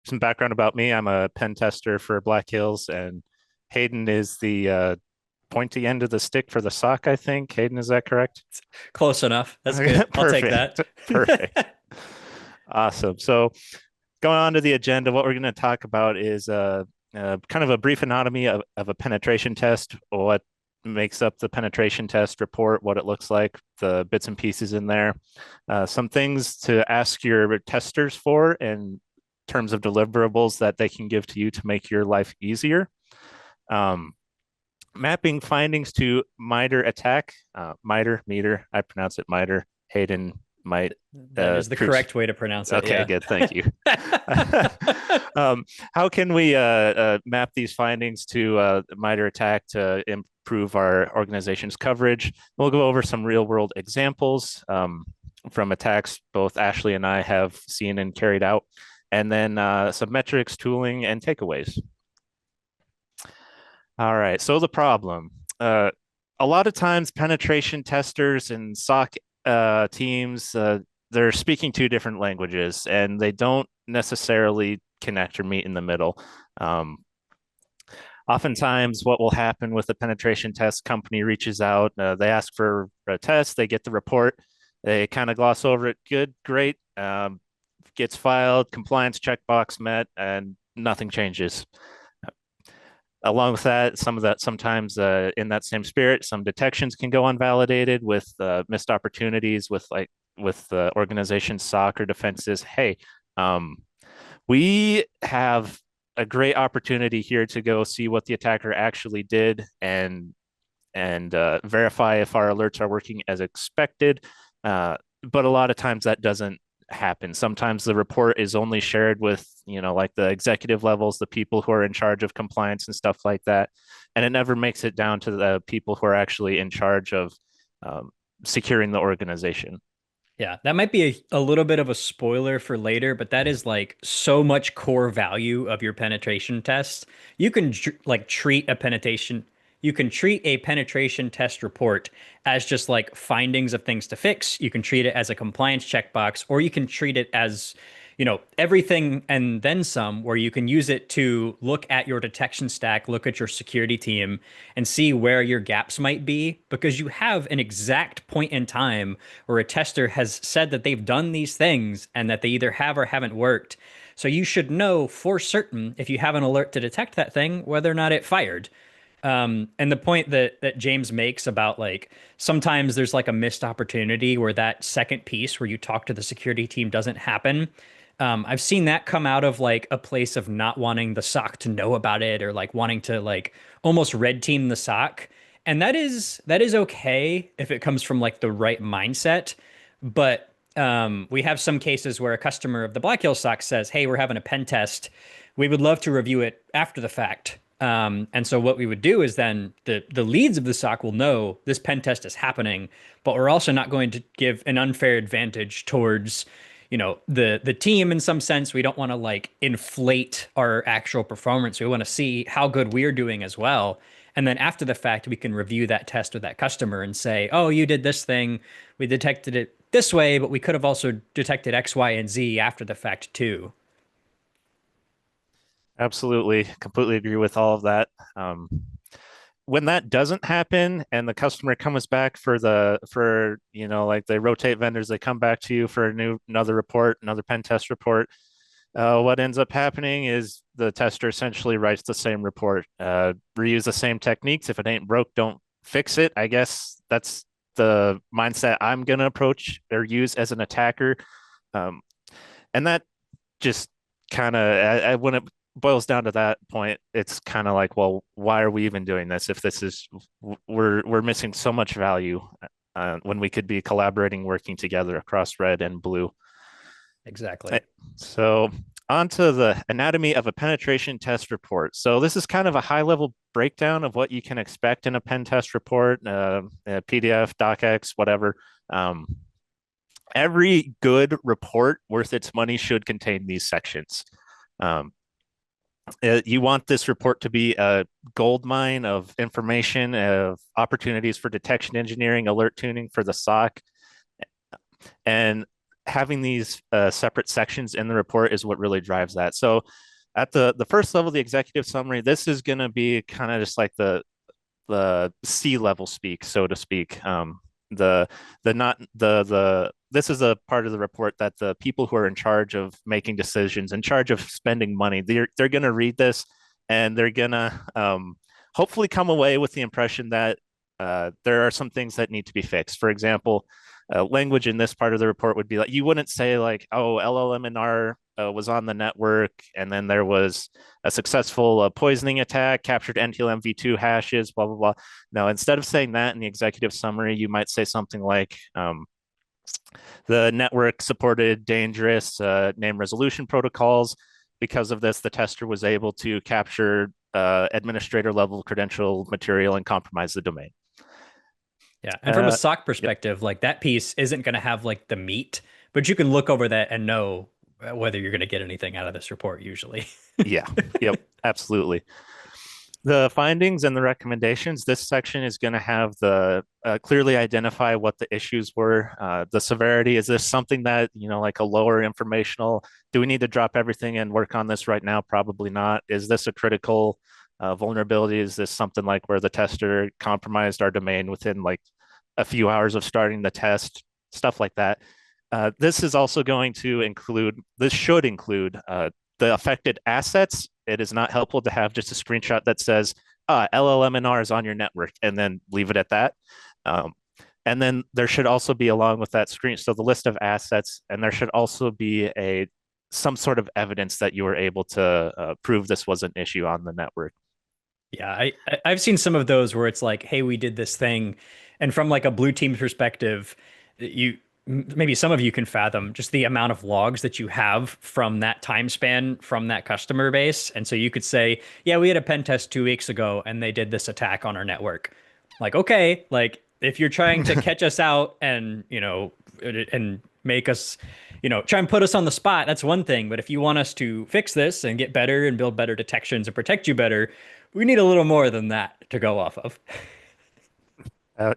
some background about me. I'm a pen tester for Black Hills, and Hayden is the pointy end of the stick for the sock, I think. Hayden, is that correct? Close enough. That's good. I'll take that. Perfect. Perfect. Awesome. So, going on to the agenda, what we're going to talk about is kind of a brief anatomy of a penetration test, what makes up the penetration test report, what it looks like, the bits and pieces in there, some things to ask your testers for in terms of deliverables that they can give to you to make your life easier. Um, Mapping findings to MITRE ATT&CK, MITRE, I pronounce it MITRE. Hayden might That is the correct way to pronounce it. Okay, Yeah. good. Thank you. How can we map these findings to MITRE ATT&CK to improve our organization's coverage? We'll go over some real world examples from attacks both Ashley and I have seen and carried out, and then some metrics, tooling, and takeaways. All right. So the problem. A lot of times, penetration testers and SOC teams, they're speaking two different languages, and they don't necessarily connect or meet in the middle. Um, Oftentimes, what will happen with the penetration test company reaches out, they ask for a test, they get the report, they kind of gloss over it. Good, great. Gets filed, compliance checkbox met, and nothing changes. Along with that, sometimes in that same spirit, some detections can go unvalidated with missed opportunities with the organization's SOC or defenses. Hey, um, we have a great opportunity here to go see what the attacker actually did and verify if our alerts are working as expected. But a lot of times that doesn't happen. Sometimes the report is only shared with, like the executive levels, the people who are in charge of compliance and stuff like that. And it never makes it down to the people who are actually in charge of securing the organization. Yeah, that might be a little bit of a spoiler for later, but that is like so much core value of your penetration test. You can like treat a penetration, you can treat a penetration test report as just like findings of things to fix. You can treat it as a compliance checkbox, or you can treat it as, everything and then some, where you can use it to look at your detection stack, look at your security team, and see where your gaps might be, because you have an exact point in time where a tester has said that they've done these things and that they either have or haven't worked. So you should know for certain, if you have an alert to detect that thing, whether or not it fired. And the point that James makes about like sometimes there's like a missed opportunity where that second piece where you talk to the security team doesn't happen. I've seen that come out of like a place of not wanting the SOC to know about it, or like wanting to like almost red team the SOC. And that is okay if it comes from like the right mindset. But we have some cases where a customer of the Black Hill SOC says, "Hey, we're having a pen test. We would love to review it after the fact." And so what we would do is then the leads of the SOC will know this pen test is happening, but we're also not going to give an unfair advantage towards, the team in some sense. We don't want to like inflate our actual performance. We want to see how good we're doing as well. And then after the fact, we can review that test with that customer and say, "Oh, you did this thing. We detected it this way, but we could have also detected X, Y, and Z after the fact too." Absolutely, completely agree with all of that. When that doesn't happen and the customer comes back like they rotate vendors, they come back to you for another report, another pen test report. What ends up happening is the tester essentially writes the same report, reuse the same techniques. If it ain't broke, don't fix it. I guess that's the mindset I'm going to approach or use as an attacker. Um, and that just kind of, when it boils down to that point, it's kind of like, well, why are we even doing this if this is we're missing so much value when we could be collaborating, working together across red and blue. Exactly. So on to the anatomy of a penetration test report. So this is kind of a high level breakdown of what you can expect in a pen test report, PDF, docx, whatever. Um, every good report worth its money should contain these sections. Um, you want this report to be a gold mine of information, of opportunities for detection engineering, alert tuning for the SOC. And having these separate sections in the report is what really drives that. So at the first level, the executive summary, this is going to be kind of just like the C level speak, so to speak. The the not the this is a part of the report that the people who are in charge of making decisions, in charge of spending money, they're going to read this and they're going to hopefully come away with the impression that there are some things that need to be fixed. For example, language in this part of the report would be like, you wouldn't say like, oh, LLMNR was on the network and then there was a successful poisoning attack, captured NTLM v2 hashes, blah, blah, blah. No, instead of saying that in the executive summary, you might say something like, the network supported dangerous name resolution protocols. Because of this, the tester was able to capture administrator level credential material and compromise the domain. Yeah. And from a SOC Yep. perspective, like that piece isn't going to have like the meat, but you can look over that and know whether you're going to get anything out of this report usually. Yeah. Yep. Absolutely. The findings and the recommendations, this section is going to have the clearly identify what the issues were, the severity. Is this something that, like a lower informational? Do we need to drop everything and work on this right now? Probably not. Is this a critical vulnerability? Is this something like where the tester compromised our domain within like a few hours of starting the test? Stuff like that. This is also going to include, this should include the affected assets. It is not helpful to have just a screenshot that says LLMNR is on your network and then leave it at that. And then there should also be along with that screen, so the list of assets, and there should also be some sort of evidence that you were able to prove this was an issue on the network. Yeah, I've seen some of those where it's like, hey, we did this thing, and from like a blue team perspective, you maybe some of you can fathom just the amount of logs that you have from that time span from that customer base, and so you could say, yeah, we had a pen test 2 weeks ago, and they did this attack on our network. Like, okay, like if you're trying to catch us out and and make us try and put us on the spot, that's one thing. But if you want us to fix this and get better and build better detections and protect you better, we need a little more than that to go off of. Uh,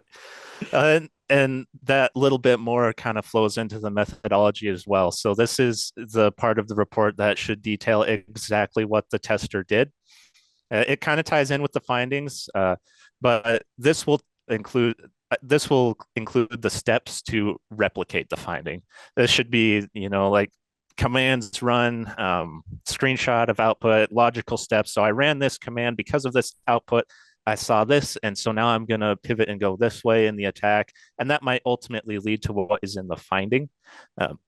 and that little bit more kind of flows into the methodology as well. So this is the part of the report that should detail exactly what the tester did. It kind of ties in with the findings, but this will include the steps to replicate the finding. This should be, like commands run, screenshot of output, logical steps. So I ran this command because of this output. I saw this, and so now I'm going to pivot and go this way in the attack, and that might ultimately lead to what is in the finding. Um,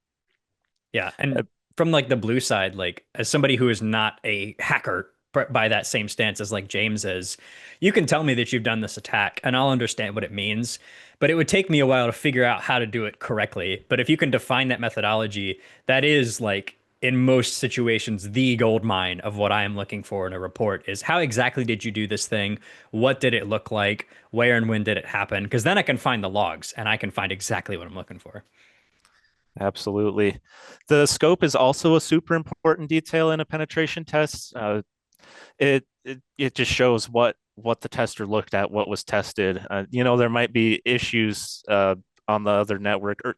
Yeah, and uh, from like the blue side, like as somebody who is not a hacker by that same stance as like James is, you can tell me that you've done this attack and I'll understand what it means, but it would take me a while to figure out how to do it correctly. But if you can define that methodology, that is like in most situations the gold mine of what I am looking for in a report is how exactly did you do this thing? What did it look like? Where and when did it happen? Because then I can find the logs and I can find exactly what I'm looking for. Absolutely. The scope is also a super important detail in a penetration test. It just shows what the tester looked at, what was tested. There might be issues on the other network or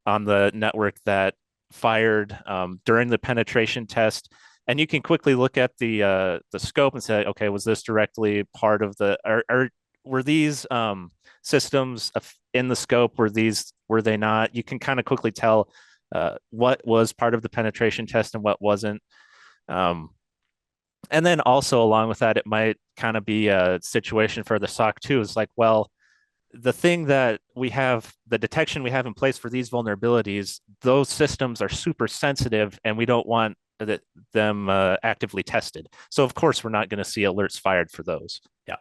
on the network that fired during the penetration test, and you can quickly look at the scope and say, okay, was this directly part of were these systems in the scope? Were they not? You can kind of quickly tell what was part of the penetration test and what wasn't. Um, and then also along with that, it might kind of be a situation for the SOC too. Is like, well, the thing that we have, the detection we have in place for these vulnerabilities, those systems are super sensitive, and we don't want them actively tested. So of course, we're not going to see alerts fired for those. Yeah.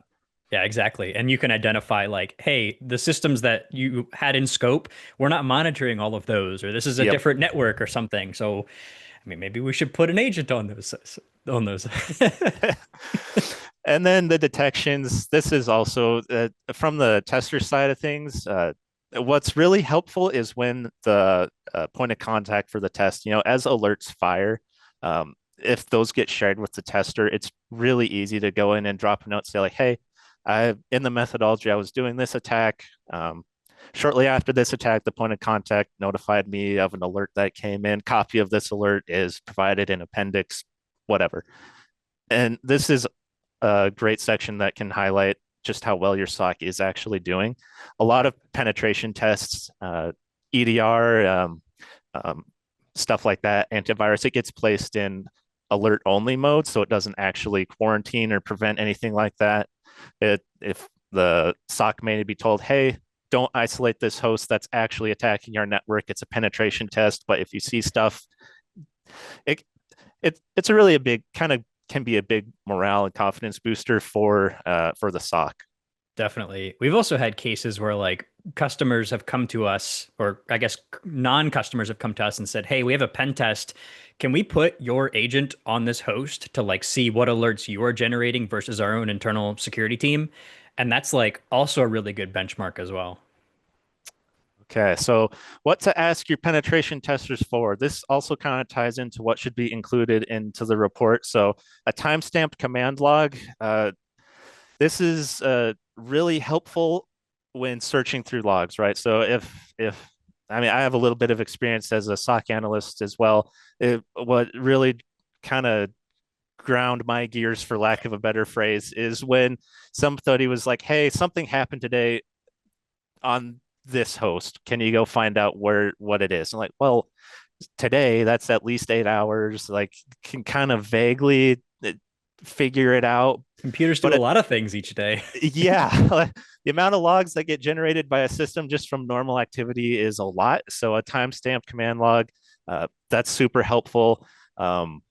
Yeah, exactly. And you can identify like, hey, the systems that you had in scope, we're not monitoring all of those, or this is a Yep. different network or something. So, I mean, maybe we should put an agent on those on those. And then the detections. This is also from the tester side of things. What's really helpful is when the point of contact for the test, as alerts fire, if those get shared with the tester, it's really easy to go in and drop a note, say like, hey, in the methodology, I was doing this attack. Shortly after this attack, the point of contact notified me of an alert that came in. Copy of this alert is provided in appendix, whatever. And this is a great section that can highlight just how well your SOC is actually doing. A lot of penetration tests, EDR, um, stuff like that, antivirus, it gets placed in alert only mode, so it doesn't actually quarantine or prevent anything like that. If the SOC may be told, hey, don't isolate this host that's actually attacking your network. It's a penetration test, but if you see stuff, it, it's a really a big kind of can be a big morale and confidence booster for the SOC. Definitely. We've also had cases where like customers have come to us, or I guess non-customers have come to us and said, "Hey, we have a pen test. Can we put your agent on this host to like see what alerts you are generating versus our own internal security team?" And that's like also a really good benchmark as well. Okay, so what to ask your penetration testers for? This also kind of ties into what should be included into the report. So a timestamped command log. This is really helpful when searching through logs, right? So if I mean I have a little bit of experience as a SOC analyst as well. What really kind of ground my gears, for lack of a better phrase, is when somebody was like, "Hey, something happened today on this host. Can you go find out what it is?" I'm like, "Well, today that's at least 8 hours." Like, can kind of vaguely figure it out, Computers do but a lot of things each day. yeah, the amount of logs that get generated by a system just from normal activity is a lot. So a timestamp command log, that's super helpful. Um,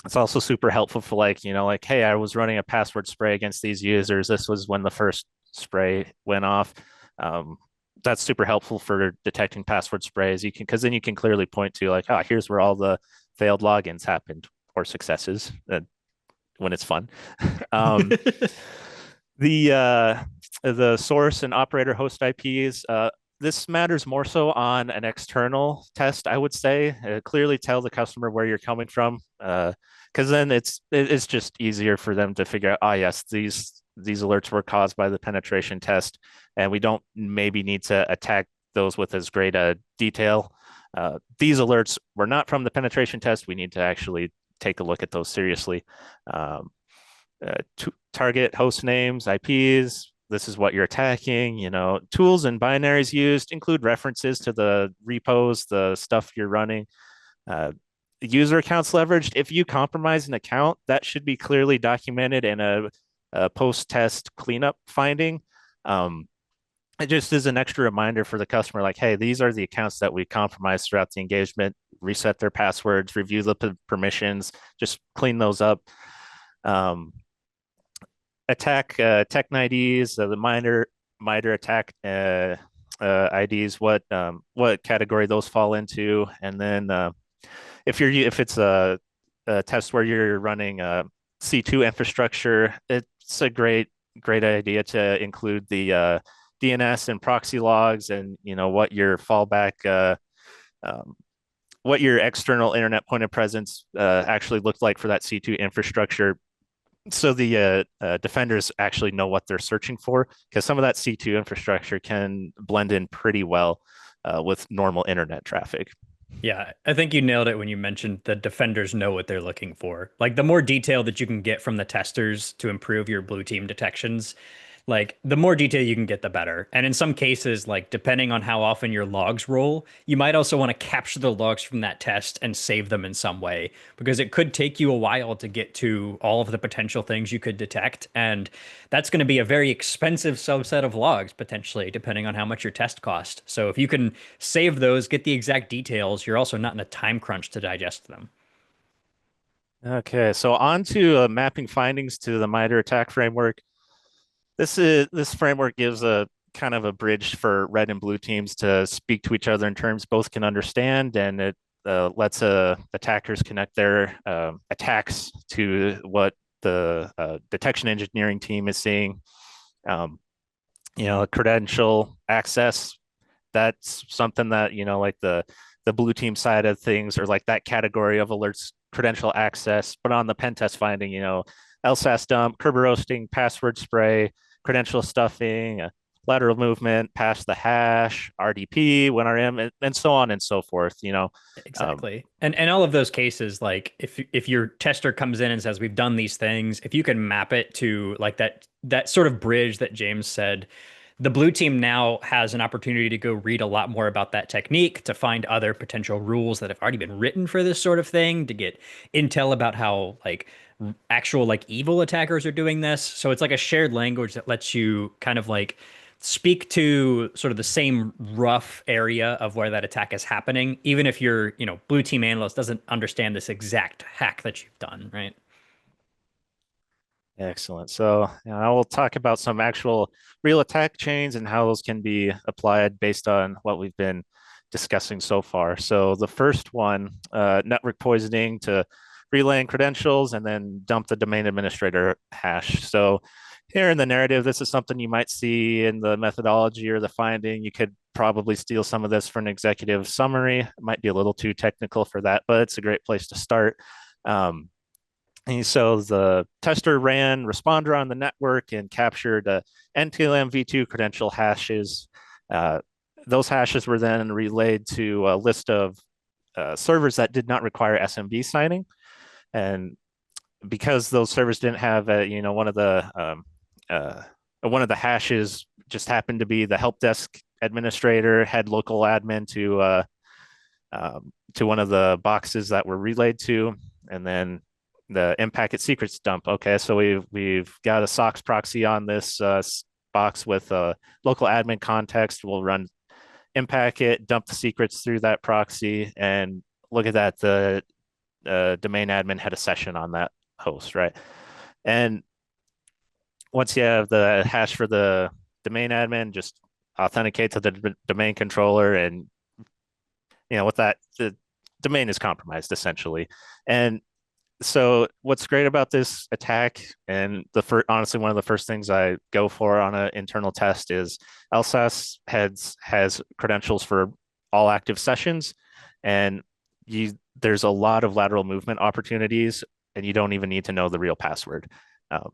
it's also super helpful for like, like, hey, I was running a password spray against these users. This was when the first spray went off. Um, that's super helpful for detecting password sprays. Because then you can clearly point to like, oh, here's where all the failed logins happened or successes when it's fun. Um, the source and operator host IPs. This matters more so on an external test, I would say. Clearly tell the customer where you're coming from, because then it's just easier for them to figure out. Ah, yes, these alerts were caused by the penetration test, and we don't maybe need to attack those with as great a detail. These alerts were not from the penetration test. We need to actually take a look at those seriously. Um, Target host names, IPs. This is what you're attacking. Tools and binaries used include references to the repos, the stuff you're running. Uh, User accounts leveraged. If you compromise an account, that should be clearly documented in a post-test cleanup finding. It just is an extra reminder for the customer, like, hey, these are the accounts that we compromised throughout the engagement. Reset their passwords, review the permissions, just clean those up. Um, Attack tech IDs, the MITRE attack IDs, what category those fall into, and then if it's a test where you're running C2 infrastructure, it's a great idea to include the DNS and proxy logs, and what your fallback um, what your external internet point of presence actually looked like for that C2 infrastructure, so the defenders actually know what they're searching for, because some of that C2 infrastructure can blend in pretty well with normal internet traffic. Yeah, I think you nailed it when you mentioned the defenders know what they're looking for. Like the more detail that you can get from the testers to improve your blue team detections, like the more detail you can get, the better. And in some cases, like depending on how often your logs roll, you might also want to capture the logs from that test and save them in some way because it could take you a while to get to all of the potential things you could detect. And that's going to be a very expensive subset of logs potentially, depending on how much your test cost. So if you can save those, get the exact details, you're also not in a time crunch to digest them. Okay, so on to mapping findings to the MITRE attack framework. This framework gives a kind of a bridge for red and blue teams to speak to each other in terms both can understand, and it lets attackers connect their attacks to what the detection engineering team is seeing. Um, Credential access, that's something that like the blue team side of things, or like that category of alerts, credential access. But on the pen test finding, LSAS dump, Kerber roasting, password spray, credential stuffing, lateral movement past the hash, RDP, WinRM, and so on and so forth. Um, Exactly. And all of those cases, like if your tester comes in and says, we've done these things, if you can map it to like that sort of bridge that James said, the blue team now has an opportunity to go read a lot more about that technique, to find other potential rules that have already been written for this sort of thing, to get intel about how like actual like evil attackers are doing this. So it's like a shared language that lets you kind of like speak to sort of the same rough area of where that attack is happening, even if your, blue team analyst doesn't understand this exact hack that you've done, right? Excellent. So, I will talk about some actual real attack chains and how those can be applied based on what we've been discussing so far. So, the first one, network poisoning to relaying credentials and then dump the domain administrator hash. So, here in the narrative, this is something you might see in the methodology or the finding. You could probably steal some of this for an executive summary. It might be a little too technical for that, but it's a great place to start. And so the tester ran responder on the network and captured NTLM v2 credential hashes. Uh, those hashes were then relayed to a list of servers that did not require SMB signing. And because those servers didn't have, one of the hashes just happened to be the help desk administrator had local admin to one of the boxes that were relayed to, and then the Impacket secrets dump. Okay, so we've got a SOX proxy on this box with a local admin context. We'll run Impacket, dump the secrets through that proxy, and look at that. The domain admin had a session on that host, right? And once you have the hash for the domain admin, just authenticate to the domain controller, and with that, the domain is compromised essentially. And so what's great about this attack, and honestly one of the first things I go for on an internal test, is LSAS has credentials for all active sessions, and there's a lot of lateral movement opportunities, and you don't even need to know the real password. Um,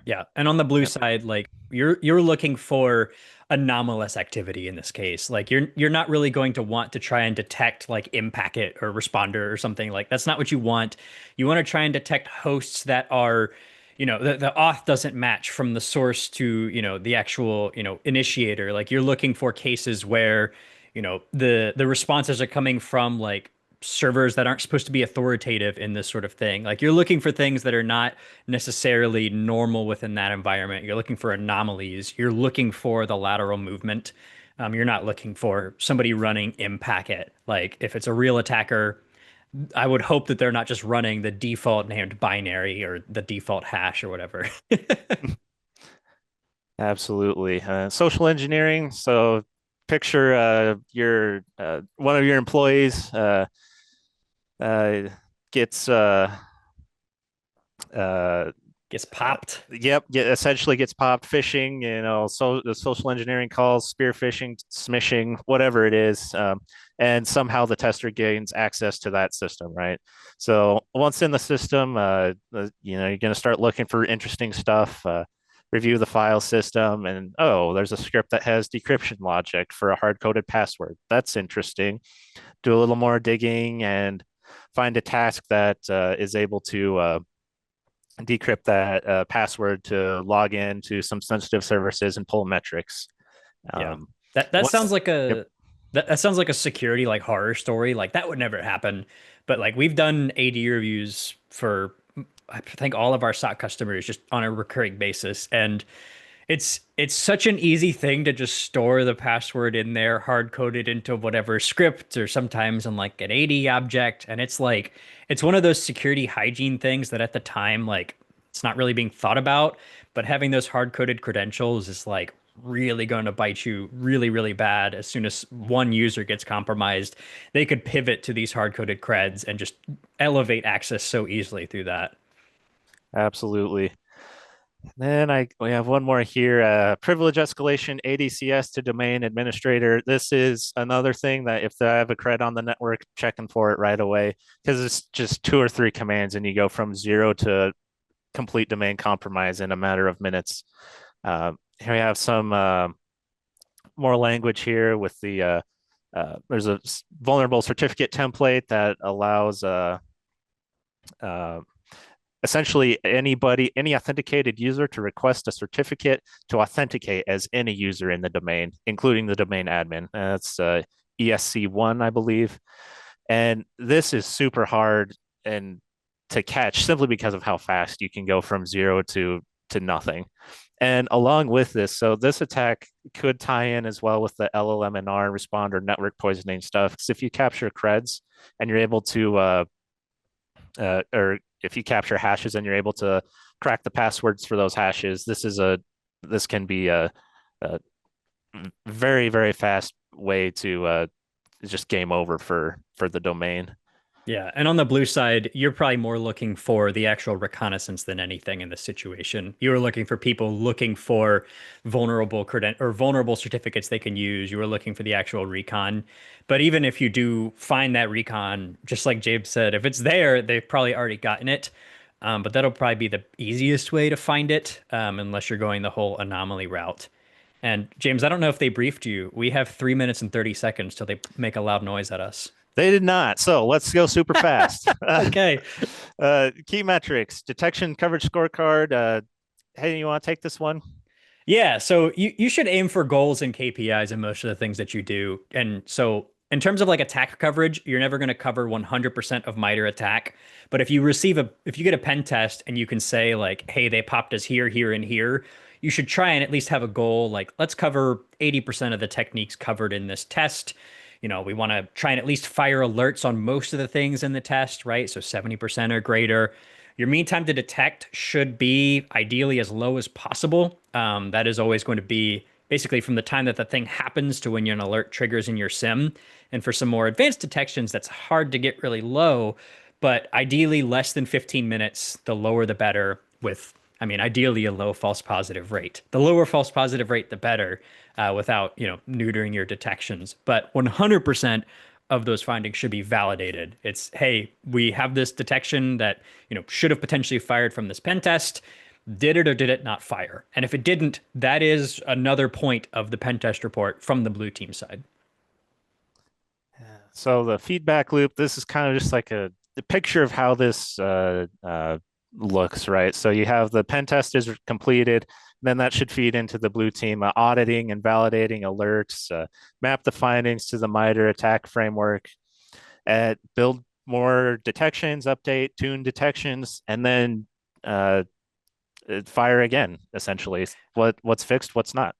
Yeah. And on the blue yep. side, like you're looking for anomalous activity in this case. Like you're not really going to want to try and detect like impacket or responder or something. Like that's not what you want. You want to try and detect hosts that are, the auth doesn't match from the source to, the actual, initiator. Like you're looking for cases where, the responses are coming from like servers that aren't supposed to be authoritative in this sort of thing. Like you're looking for things that are not necessarily normal within that environment. You're looking for anomalies. You're looking for the lateral movement. You're not looking for somebody running impacket. Like if it's a real attacker, I would hope that they're not just running the default named binary or the default hash or whatever. Absolutely. Social engineering. So picture your one of your employees uh, gets uh, Gets popped. yep, essentially gets popped phishing, so the social engineering calls, spear phishing, smishing, whatever it is, and somehow the tester gains access to that system, right? So once in the system, you're going to start looking for interesting stuff, review the file system, and oh, there's a script that has decryption logic for a hard-coded password. That's interesting. Do a little more digging and find a task that is able to decrypt that password to log in to some sensitive services and pull metrics. Yeah. Um, That sounds once, like yep, that sounds like a security like horror story. Like that would never happen. But like we've done AD reviews for I think all of our SOC customers just on a recurring basis. And it's such an easy thing to just store the password in there, hard coded into whatever script or sometimes in like an AD object. And it's like it's one of those security hygiene things that at the time like it's not really being thought about, but having those hard coded credentials is like really going to bite you really, really bad as soon as one user gets compromised. They could pivot to these hard coded creds and just elevate access so easily through that. absolutely. Then we have one more here, privilege escalation, ADCS to domain administrator. This is another thing that if I have a cred on the network, checking for it right away, because it's just two or three commands and you go from zero to complete domain compromise in a matter of minutes. Here we have some more language here with there's a vulnerable certificate template that allows uh, essentially any authenticated user to request a certificate to authenticate as any user in the domain, including the domain admin. That's ESC1, I believe. And this is super hard and to catch simply because of how fast you can go from zero to nothing. And along with this, so this attack could tie in as well with the LLMNR responder network poisoning stuff. Because if you capture creds and you're able to, or if you capture hashes and you're able to crack the passwords for those hashes, this can be a very very fast way to just game over for the domain. Yeah, and on the blue side, you're probably more looking for the actual reconnaissance than anything in this situation. You were looking for people looking for vulnerable certificates they can use. You were looking for the actual recon. But even if you do find that recon, just like Jabe said, if it's there, they've probably already gotten it. But that'll probably be the easiest way to find it, unless you're going the whole anomaly route. And James, I don't know if they briefed you. We have 3 minutes and 30 seconds till they make a loud noise at us. They did not. So let's go super fast. Okay. Key metrics, detection coverage scorecard. Hey, you want to take this one? Yeah, so you should aim for goals and KPIs in most of the things that you do. And so in terms of like attack coverage, you're never going to cover 100% of MITRE attack. But if you get a pen test and you can say like, hey, they popped us here, here, and here, you should try and at least have a goal like, let's cover 80% of the techniques covered in this test. We want to try and at least fire alerts on most of the things in the test, right? So 70% or greater. Your mean time to detect should be ideally as low as possible. That is always going to be basically from the time that the thing happens to when an alert triggers in your sim. And for some more advanced detections, that's hard to get really low, but ideally less than 15 minutes, the lower the better with, I mean, ideally a low false positive rate. The lower false positive rate, the better, without, neutering your detections. But 100% of those findings should be validated. It's, hey, we have this detection that, should have potentially fired from this pen test. Did it or did it not fire? And if it didn't, that is another point of the pen test report from the blue team side. So the feedback loop, this is kind of just like the picture of how this looks, right? So you have the pen test is completed, then that should feed into the blue team auditing and validating alerts, map the findings to the MITRE attack framework, build more detections, update, tune detections, and then fire again, essentially. What's fixed, what's not.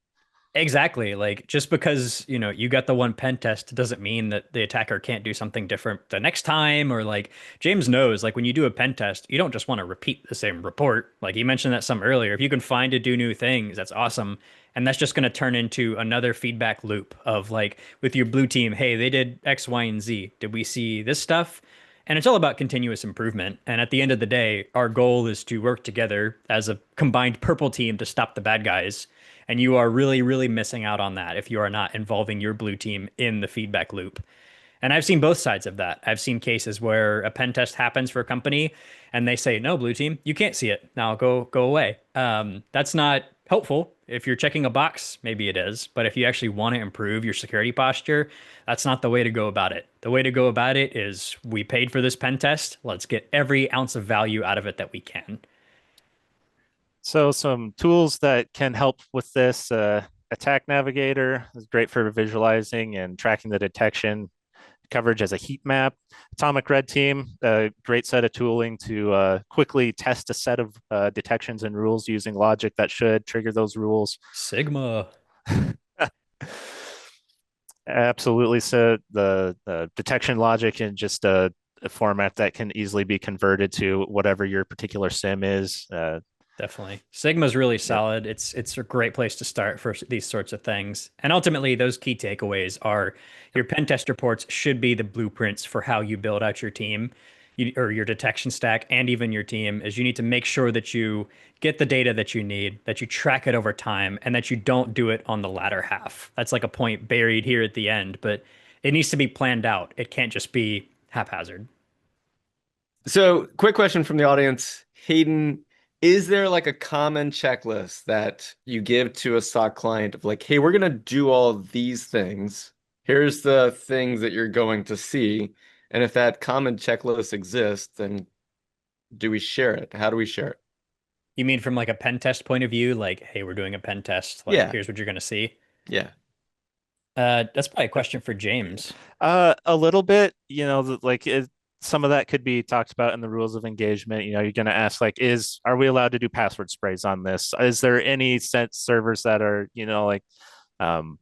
Exactly. Like just because, you got the one pen test doesn't mean that the attacker can't do something different the next time. Or like James knows, like when you do a pen test, you don't just want to repeat the same report. Like he mentioned that some earlier. If you can find to do new things, that's awesome. And that's just going to turn into another feedback loop of like with your blue team, hey, they did X, Y, and Z. Did we see this stuff? And it's all about continuous improvement. And at the end of the day, our goal is to work together as a combined purple team to stop the bad guys. And you are really, really missing out on that if you are not involving your blue team in the feedback loop. And I've seen both sides of that. I've seen cases where a pen test happens for a company and they say, no, blue team, you can't see it. Now go away. That's not helpful. If you're checking a box, maybe it is. But if you actually want to improve your security posture, that's not the way to go about it. The way to go about it is we paid for this pen test. Let's get every ounce of value out of it that we can. So some tools that can help with this, Attack Navigator is great for visualizing and tracking the detection coverage as a heat map. Atomic Red Team, a great set of tooling to quickly test a set of detections and rules using logic that should trigger those rules. Sigma. Absolutely. So the detection logic in just a format that can easily be converted to whatever your particular sim is. Definitely. Sigma's really Yep. solid. It's a great place to start for these sorts of things. And ultimately, those key takeaways are your pen test reports should be the blueprints for how you build out your team or your detection stack and even your team is you need to make sure that you get the data that you need, that you track it over time, and that you don't do it on the latter half. That's like a point buried here at the end, but it needs to be planned out. It can't just be haphazard. So, quick question from the audience. Hayden, Is there like a common checklist that you give to a SOC client of like, hey, we're gonna do all of these things. Here's the things that you're going to see. And if that common checklist exists, then do we share it? How do we share it? You mean from like a pen test point of view, like, hey, we're doing a pen test, like Yeah, here's what you're gonna see. yeah. That's probably a question for James. A little bit, some of that could be talked about in the rules of engagement. You're going to ask like, are we allowed to do password sprays on this? Is there any set servers that are, um,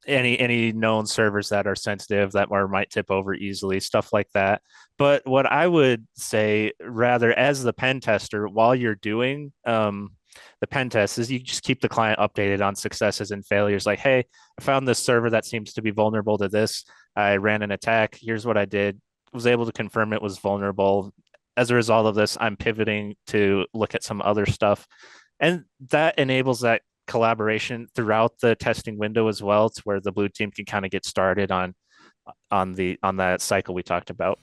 any known servers that are sensitive that might tip over easily, stuff like that. But what I would say, rather, as the pen tester, while you're doing the pen test, is you just keep the client updated on successes and failures. Like, hey, I found this server that seems to be vulnerable to this. I ran an attack. Here's what I did. Was able to confirm it was vulnerable. As a result of this, I'm pivoting to look at some other stuff. And that enables that collaboration throughout the testing window as well, to where the blue team can kind of get started on that cycle we talked about.